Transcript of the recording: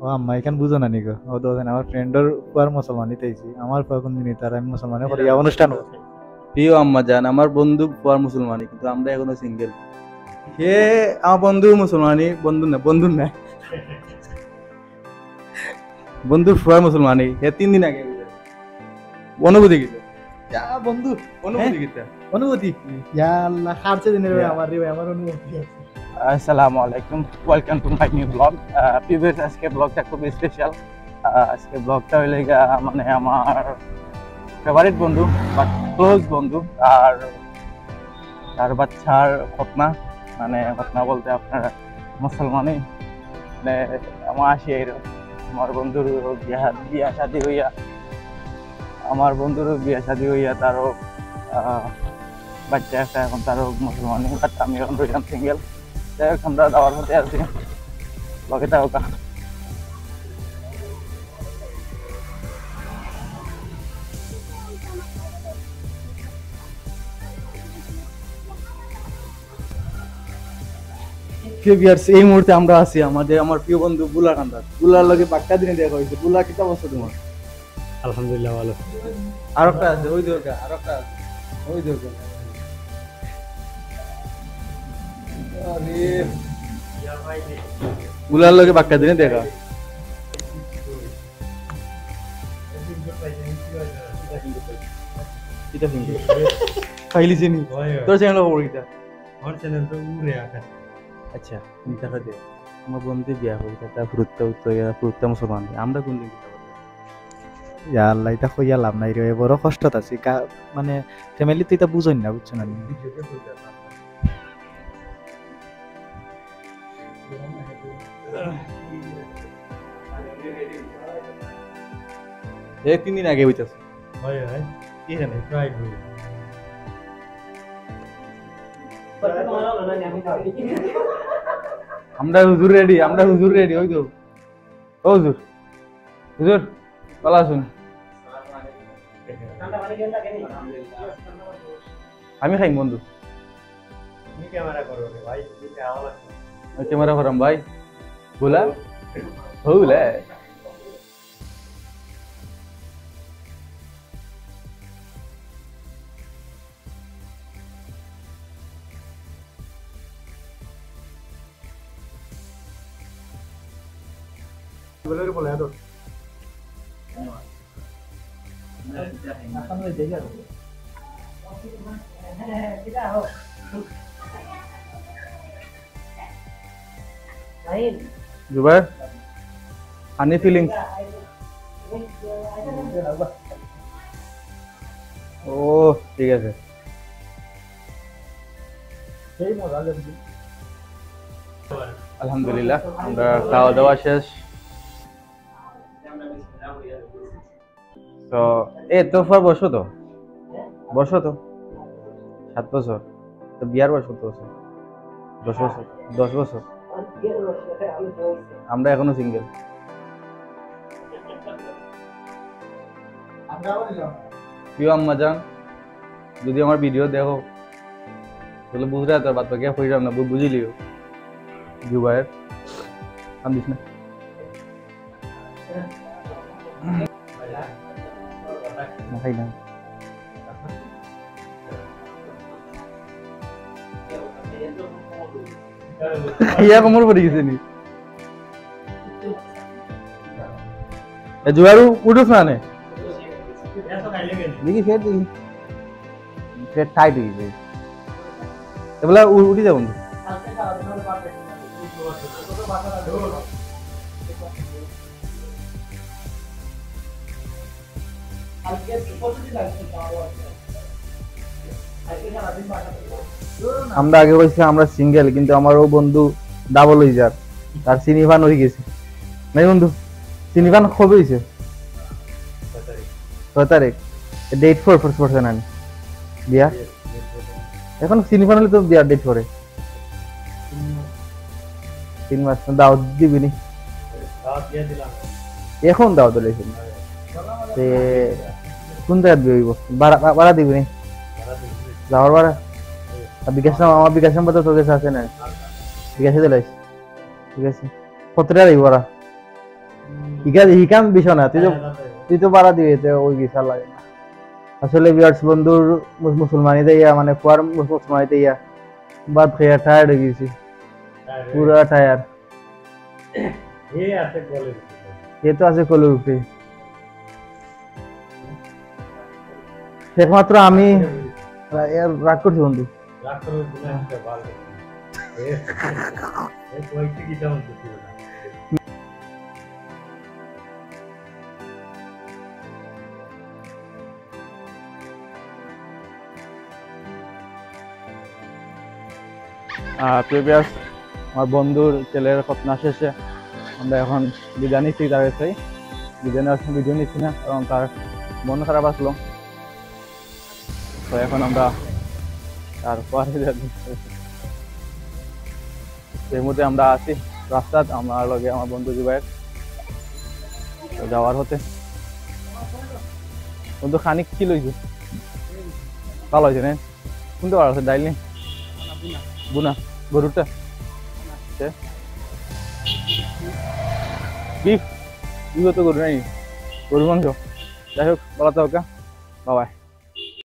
ও আম্মা এখান বুঝো না নিগো ও তো আমার ফ্রেন্ডের পুয়ার মুসলমানই তাইছি আমার পুয়া কোন দিনই তার আমি মুসলমানে করি অনুষ্ঠান প্রিয় আম্মা জান, আমার বন্ধু পুয়ার মুসলমানি, কিন্তু আমরা এখনো সিঙ্গেল। সে আমার বন্ধু মুসলমানি, বন্ধু না বন্ধুর ফুয়ার মুসলমানি। হে 3 দিন আগে অনুভূতি গীতা বন্ধু অনুভূতি গীতা অনুভূতি ইয়া আল্লাহ খারচে দিনের আমার রে আমার অনুভূতি আছে। আসসালামু আলাইকুম, welcome to my new blog. Previous আজকে ব্লগটা খুব স্পেশাল। আজকে ব্লগটা হইলে মানে আমার ফেভারিট বন্ধু বা ক্লোজ বন্ধু আর তার বাচ্চার ঘটনা, মানে ঘটনা বলতে আপনার মুসলমানি মানে আমার আসি আমার বন্ধুর বিয়া শাদী হইয়া তারও বাচ্চা একটা, এখন তারও মুসলমানি, বাট আমি এখন রইলাম সিঙ্গেল। যাই হোক, আমরা যাওয়ার মধ্যে আছি লগে থাকা। এই মুহূর্তে আমরা আছি আমার প্রিয় বন্ধু বুলার কান্দার। বুলার লগে পাক্কা দিনে দেখা হয়েছে। বুলা কি অবস্থা তোমার? আলহামদুলিল্লাহ ভালো। আর একটা আছে ওই দরকার, আর একটা আছে ওই দরকার। বুলার লগে পাক্কা দিনে দেখা। ফাইলি চিনি তোর চ্যানেল খবর কিটা? আমার চ্যানেল তো উড়ে আকাশ। আচ্ছা তুমি টাকা দে। আমার বন্ধু বিয়া হয়ে তা ফুরুত্তা মুসলমান, আমরা কোন দিন ইয়া আল্লাহ এটা কইয়া লাভ নাই রে, বড় কষ্টত আছি মানে ফ্যামিলি তো এটা বুঝই না, বুঝছো না? এক 3 দিন আগে হইতাছে। হয় হয় এখানে প্রায় হই। আমরা হুজুর রেডি ওই তো। ও হুজুর হুজুর ভালো আছেন? আমি খাইম বন্ধু। তুমি ক্যামেরা করো রে ভাই, তুমি খাওয়া লাগবে। ক্যামেরা করাম ভাই। বলা হউলে বলে বলে আদর জুবাইর হানি ফিলিংস। ও ঠিক আছে। আলহামদুলিল্লাহ আমরা খাওয়া দাওয়া শেষ। তো তোর বসো তো 7 বছর। তো বিয়ার বয়স কত বছর? 10 বছর। আমরা এখনো সিঙ্গেল। প্রিয় আম্মা জান, যদি আমার ভিডিও দেখো তাহলে বুঝলে তোর বাদ বাকি হইলাম না, বুঝিলিও জুবাইর কান্দিস না। খাই না ইয়া কোমর পড়ে গেছে নি জুয়ারু উঠোস না নে দেখি ফের টাইট হয়ে গেছে এগুলা উঠি যাবো। আমরা আগে বলছি আমরা সিঙ্গেল, কিন্তু আমারও বন্ধু ডাবল হয়ে যার, তার সিনিভান হয়ে গেছে। নাই বন্ধু সিনিভান কবে হয়েছে? 6 তারিখ। ডেট করছে না বিয়া? এখন সিনিভান হলে তো বিয়ার ডেট করে 3 মাস। দাওয়াত দিবি নি? এখন দাওয়াত দিয়েছে কোন জায়গায় বিয়ে হইব? ভাড়া দিবি নি? যাওয়ার ভাড়া বিকাশ নাম, আমার বিকাশ নাম্বার তো তোর কাছে আছে না? বিকাশে দিলাইস? ঠিক আছে কতটা দিব ওরা হিকাম বিষয় না, তুই তো বাড়া দিবি, ওই বিচার লাগে না আসলে। ভিউয়ার্স বন্ধুর মুসলমানিতে ইয়া মানে কুয়ার মুসলমানিতে ইয়া বাদ খেয়ে টায়ার্ড হয়ে গেছি, পুরা টায়ার। এ তো আছে কলের উপরে, একমাত্র আমি রাগ করছি বন্ধু। প্রিভিয়াস আমার বন্ধুর ছেলের ঘটনা শেষে আমরা এখন বিদায় নিচ্ছি তার কাছে। বিদায় নেওয়ার সময় ভিডিও নিচ্ছি না, কারণ তার মন খারাপ আসলো। তো এখন আমরা তারপরে এই মুহূর্তে আমরা আছি রাস্তাত, আমার লগে আমার বন্ধু জুবাইর যাওয়ার হতে। বন্ধু খানিক কি লইছে, ভালো হয়েছে না? শুনতে পারো ডাইল নি বুনা গরুটা বিফ তো গরু নাই, গরু মাংস। যাই হোক, বলা তো বাবাই।